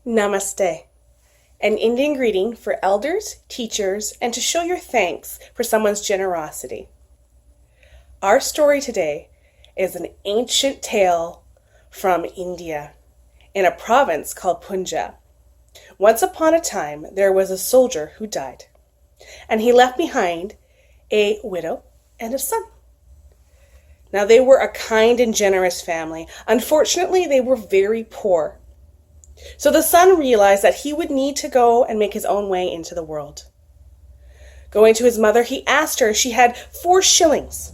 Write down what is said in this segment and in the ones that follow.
Namaste, an Indian greeting for elders, teachers, and to show your thanks for someone's generosity. Our story today is an ancient tale from India, in a province called Punjab. Once upon a time, there was a soldier who died, and he left behind a widow and a son. Now, they were a kind and generous family. Unfortunately, they were very poor. So the son realized that he would need to go and make his own way into the world. Going to his mother, he asked her if she had 4 shillings.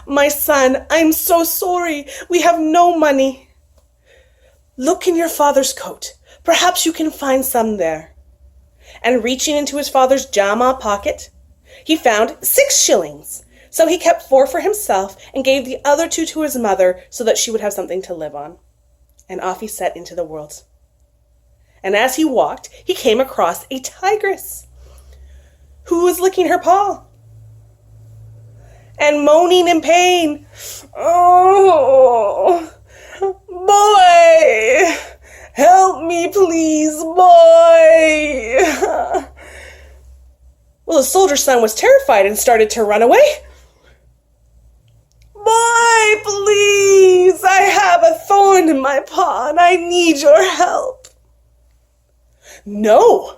"My son, I'm so sorry. We have no money." "Look in your father's coat. Perhaps you can find some there." And reaching into his father's jama pocket, he found 6 shillings. So he kept 4 for himself and gave the other 2 to his mother so that she would have something to live on. And off he set into the world. And as he walked, he came across a tigress who was licking her paw and moaning in pain. "Oh, boy, help me please, boy." Well, the soldier's son was terrified and started to run away. "Boy, please, I have a thorn in my paw and I need your help." "No,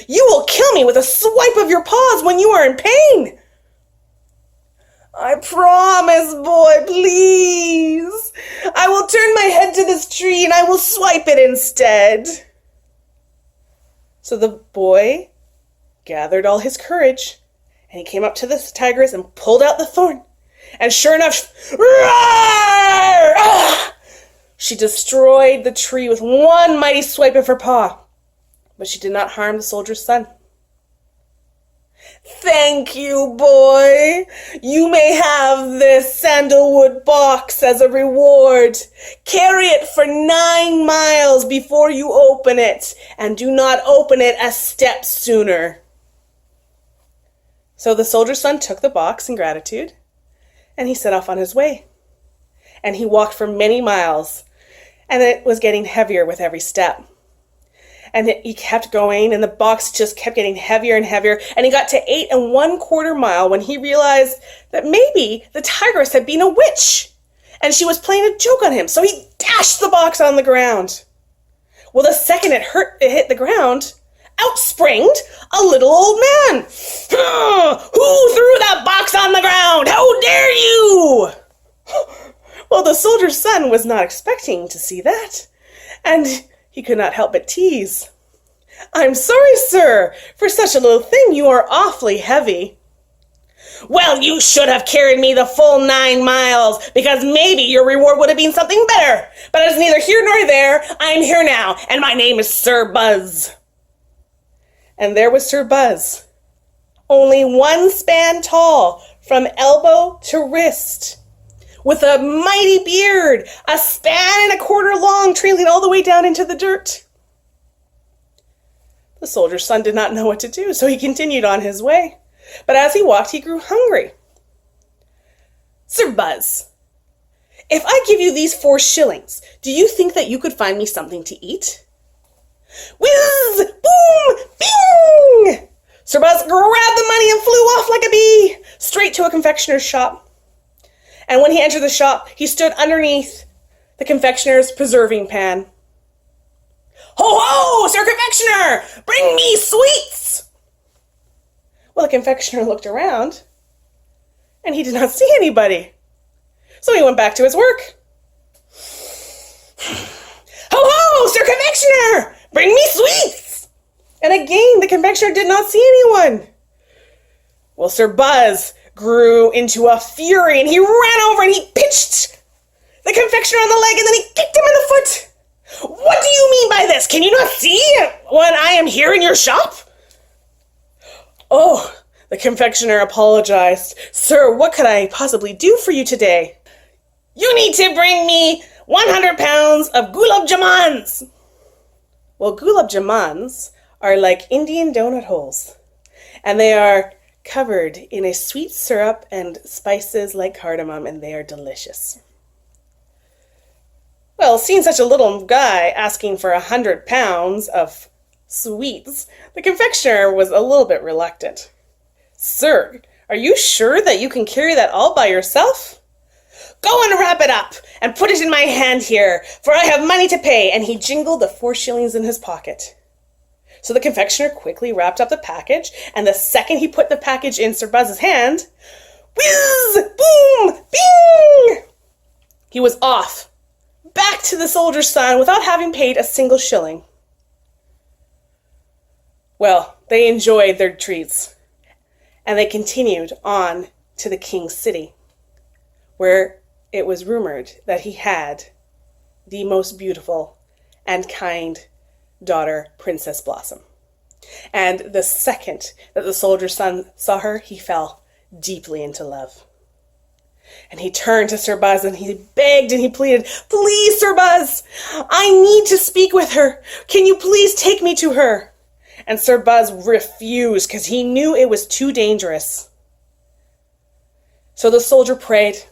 you will kill me with a swipe of your paws when you are in pain." "I promise, boy, please. I will turn my head to this tree and I will swipe it instead." So the boy gathered all his courage and he came up to the tigress and pulled out the thorn. And sure enough, she destroyed the tree with one mighty swipe of her paw. But she did not harm the soldier's son. "Thank you, boy. You may have this sandalwood box as a reward. Carry it for 9 miles before you open it, and do not open it a step sooner." So the soldier's son took the box in gratitude, and he set off on his way. And he walked for many miles, and it was getting heavier with every step. And he kept going, and the box just kept getting heavier and heavier, and he got to 8¼ mile when he realized that maybe the tigress had been a witch, and she was playing a joke on him, so he dashed the box on the ground. Well, the second it hit the ground, out springed a little old man. "Who threw that box on the ground? How dare you?" Well, the soldier's son was not expecting to see that, and he could not help but tease. "I'm sorry, sir. For such a little thing, you are awfully heavy." "Well, you should have carried me the full 9 miles, because maybe your reward would have been something better. But it's neither here nor there. I'm here now, and my name is Sir Buzz." And there was Sir Buzz, only 1 span tall from elbow to wrist, with a mighty beard, a 1¼ long, trailing all the way down into the dirt. The soldier's son did not know what to do, so he continued on his way. But as he walked, he grew hungry. "Sir Buzz, if I give you these 4 shillings, do you think that you could find me something to eat?" Whiz! Boom! Bing! Sir Buzz grabbed the money and flew off like a bee, straight to a confectioner's shop. And when he entered the shop, he stood underneath the confectioner's preserving pan. "Ho, ho, Sir Confectioner! Bring me sweets!" Well, the confectioner looked around, and he did not see anybody. So he went back to his work. "Ho, ho, Sir Confectioner! Bring me sweets!" And again, the confectioner did not see anyone. Well, Sir Buzz grew into a fury, and he ran over and he pinched the confectioner on the leg, and then he kicked him in the foot. "What do you mean by this? Can you not see when I am here in your shop?" "Oh," the confectioner apologized. "Sir, what could I possibly do for you today?" "You need to bring me 100 pounds of gulab jamans." Well, gulab jamans are like Indian donut holes, and they are covered in a sweet syrup and spices like cardamom, and they are delicious. Well, seeing such a little guy asking for 100 pounds of sweets, the confectioner was a little bit reluctant. "Sir, are you sure that you can carry that all by yourself?" "Go and wrap it up, and put it in my hand here, for I have money to pay," and he jingled the 4 shillings in his pocket. So the confectioner quickly wrapped up the package, and the second he put the package in Sir Buzz's hand, whiz, boom, bing! He was off, back to the soldier's son without having paid a single shilling. Well, they enjoyed their treats, and they continued on to the king's city, where it was rumored that he had the most beautiful and kind daughter, Princess Blossom. And the second that the soldier's son saw her, he fell deeply into love. And he turned to Sir Buzz and he begged and he pleaded, "Please, Sir Buzz, I need to speak with her. Can you please take me to her?" And Sir Buzz refused because he knew it was too dangerous. So the soldier prayed.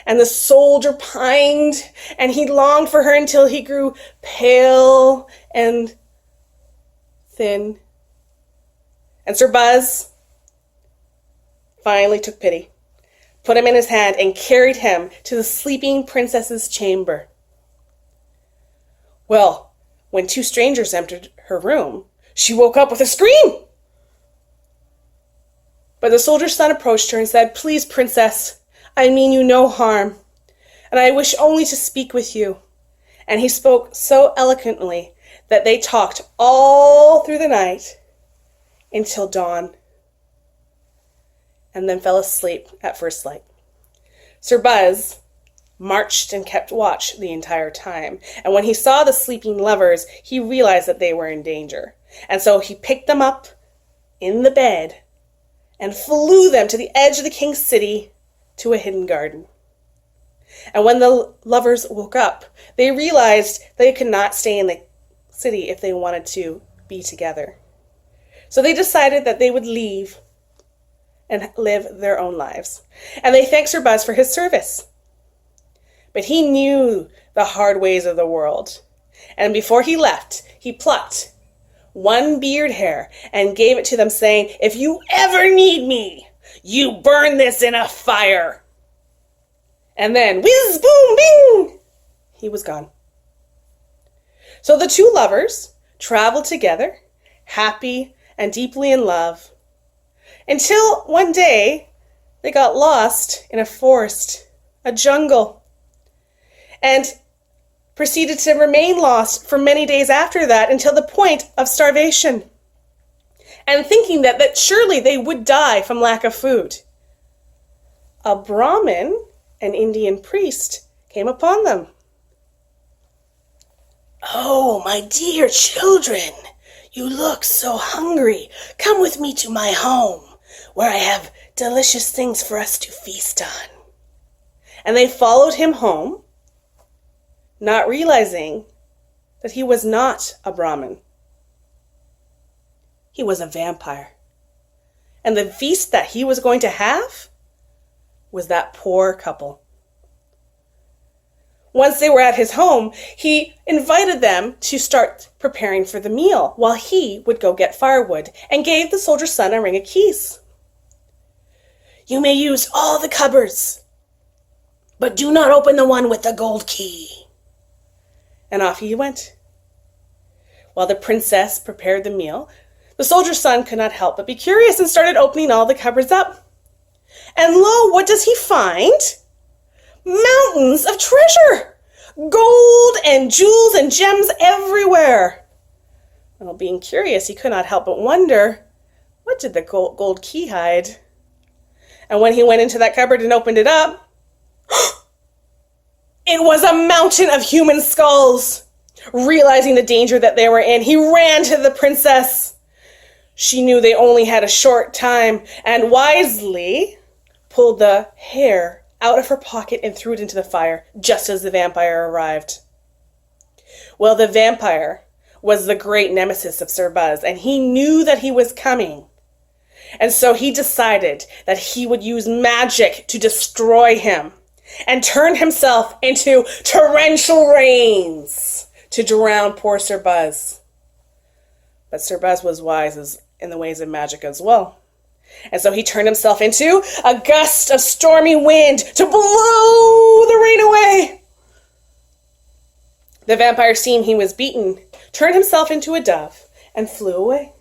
And the soldier pined, and he longed for her until he grew pale and thin. And Sir Buzz finally took pity, put him in his hand, and carried him to the sleeping princess's chamber. Well, when 2 strangers entered her room, she woke up with a scream. But the soldier's son approached her and said, "Please, princess, I mean you no harm, and I wish only to speak with you." And he spoke so eloquently that they talked all through the night until dawn, and then fell asleep at first light. Sir Buzz marched and kept watch the entire time, and when he saw the sleeping lovers, he realized that they were in danger. And so he picked them up in the bed and flew them to the edge of the king's city to a hidden garden. And when the lovers woke up, they realized they could not stay in the city if they wanted to be together. So they decided that they would leave and live their own lives. And they thanked Sir Buzz for his service. But he knew the hard ways of the world. And before he left, he plucked 1 beard hair and gave it to them, saying, "If you ever need me, you burn this in a fire." And then, whiz, boom, bing, he was gone. So the 2 lovers traveled together, happy and deeply in love, until one day they got lost in a forest, a jungle, and proceeded to remain lost for many days after that until the point of starvation, and thinking that surely they would die from lack of food. A Brahmin, an Indian priest, came upon them. "Oh, my dear children, you look so hungry. Come with me to my home, where I have delicious things for us to feast on." And they followed him home, not realizing that he was not a Brahmin. He was a vampire. And the feast that he was going to have was that poor couple. Once they were at his home, he invited them to start preparing for the meal while he would go get firewood, and gave the soldier's son a ring of keys. "You may use all the cupboards, but do not open the one with the gold key." And off he went. While the princess prepared the meal, the soldier's son could not help but be curious and started opening all the cupboards up. And lo, what does he find? Mountains of treasure! Gold and jewels and gems everywhere. Well, being curious, he could not help but wonder, what did the gold key hide? And when he went into that cupboard and opened it up, it was a mountain of human skulls. Realizing the danger that they were in, he ran to the princess. She knew they only had a short time, and wisely pulled the hair out of her pocket and threw it into the fire just as the vampire arrived. Well, the vampire was the great nemesis of Sir Buzz, and he knew that he was coming. And so he decided that he would use magic to destroy him. and turned himself into torrential rains to drown poor Sir Buzz. But Sir Buzz was wise in the ways of magic as well. And so he turned himself into a gust of stormy wind to blow the rain away. The vampire, seeing he was beaten, turned himself into a dove and flew away.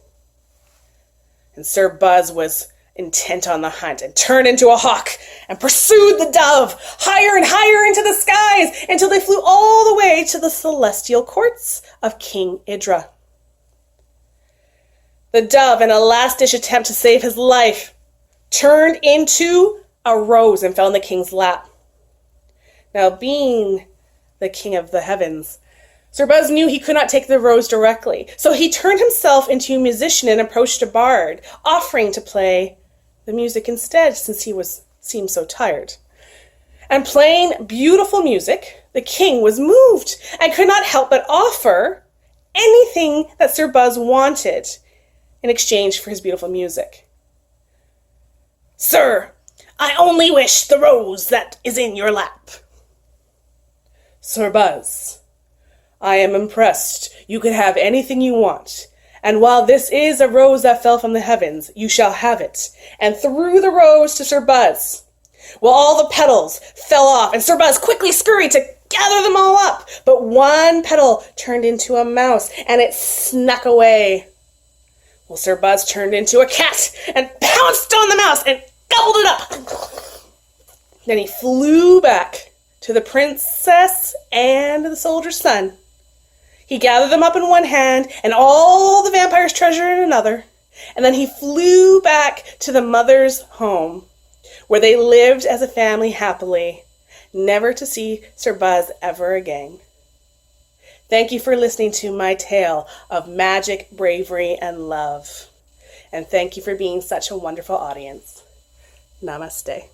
And Sir Buzz was intent on the hunt and turned into a hawk and pursued the dove higher and higher into the skies until they flew all the way to the celestial courts of King Idra. The dove, in a last-ditch attempt to save his life, turned into a rose and fell in the king's lap. Now, being the king of the heavens, Sir Buzz knew he could not take the rose directly, so he turned himself into a musician and approached a bard, offering to play the music instead, since he seemed so tired. And playing beautiful music, the king was moved and could not help but offer anything that Sir Buzz wanted in exchange for his beautiful music. "Sir, I only wish the rose that is in your lap." "Sir Buzz, I am impressed. You can have anything you want. And while this is a rose that fell from the heavens, you shall have it." And threw the rose to Sir Buzz. Well, all the petals fell off, and Sir Buzz quickly scurried to gather them all up. But one petal turned into a mouse, and it snuck away. Well, Sir Buzz turned into a cat and pounced on the mouse and gobbled it up. Then he flew back to the princess and the soldier's son. He gathered them up in one hand and all the vampire's treasure in another. And then he flew back to the mother's home, where they lived as a family happily, never to see Sir Buzz ever again. Thank you for listening to my tale of magic, bravery, and love. And thank you for being such a wonderful audience. Namaste.